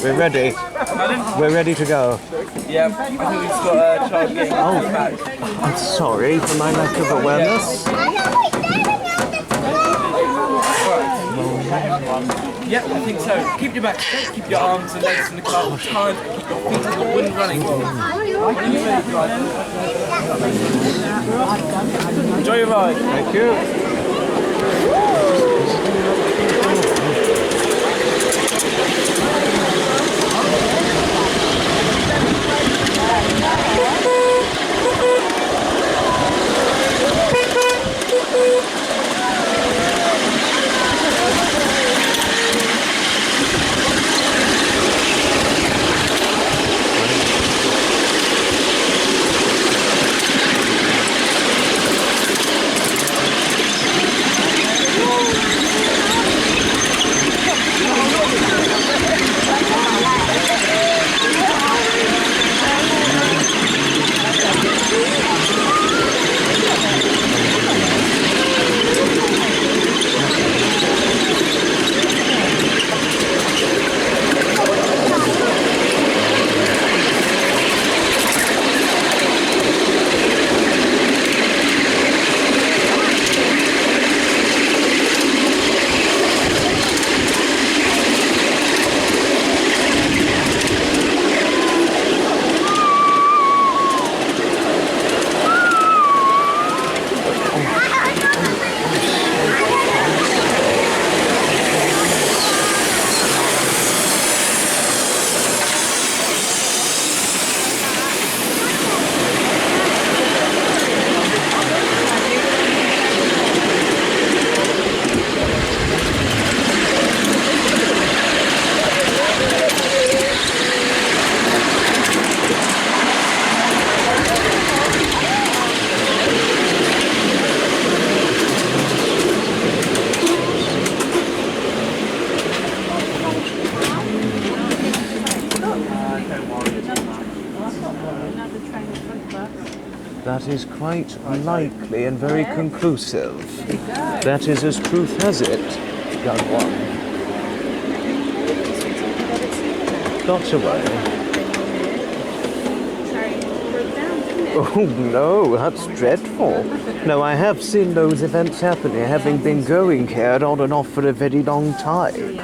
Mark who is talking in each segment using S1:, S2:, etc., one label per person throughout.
S1: We're ready. We're ready to go.
S2: Yeah, I think we've just got a child getting back.
S1: I'm sorry for my lack of awareness.
S2: Yep, I think so. Keep your back straight, keep your arms and legs in the car tight, keep your feet on the wooden running board. When you're ready, driver. Enjoy your ride.
S1: Thank you. That is quite likely and very conclusive. That is as truth has it, young one. Got away. Oh no, that's dreadful. No, I have seen those events happening, having been going here on and off for a very long time.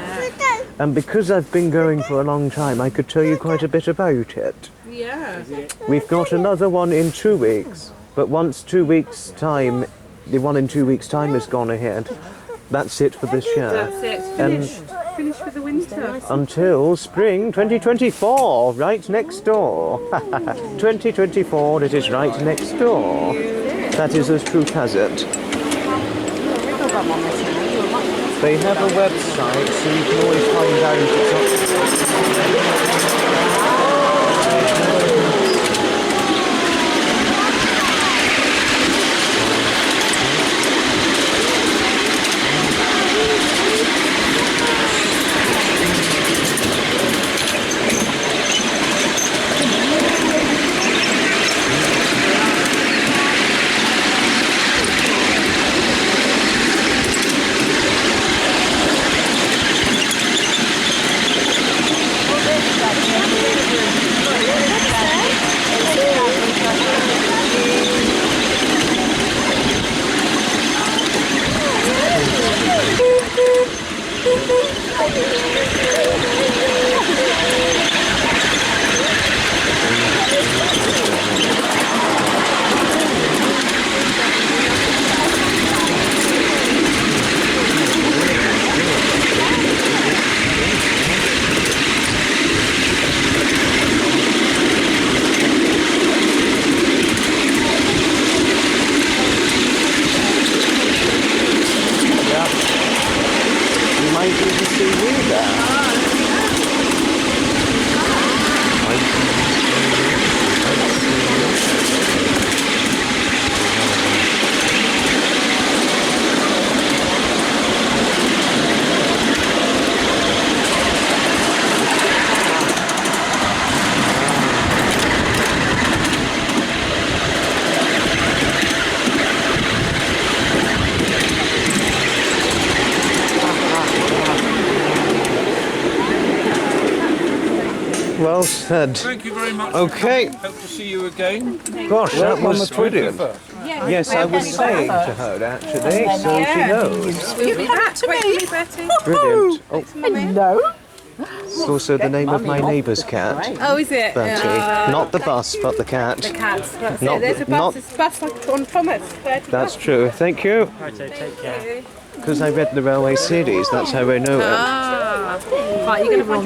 S1: And because I've been going for a long time, I could tell you quite a bit about it.
S3: Yeah.
S1: We've got another one in 2 weeks, but once 2 weeks' time, the one in 2 weeks' time has gone ahead, that's it for this year.
S3: That's it. Finish with the winter.
S1: Until spring 2024, right next door. 2024, it is right next door. That is as truth has it. They have a website, so you can always find out if it's up. Well said.
S2: Thank you very much.
S1: Okay.
S2: Hope to see you again.
S1: Gosh, that
S2: On the
S1: was brilliant.
S2: 25th.
S1: Yes, I was saying to her actually, so she knows.
S3: Give me that. Wait for me, Betty.
S1: Brilliant. Oh,
S4: Hello.
S1: it's also the name of my neighbour's cat,
S3: Oh, is it?
S1: Bertie. Not the bus, but the cat.
S3: Cats. That's
S1: Not-
S3: it. There's a
S1: not-
S3: bus. It's a bus like on Thomas.
S1: That's true. Thank you.
S4: Take care.
S1: Because I read the Railway series, that's how I know it.
S3: Ah. Right, you're going to find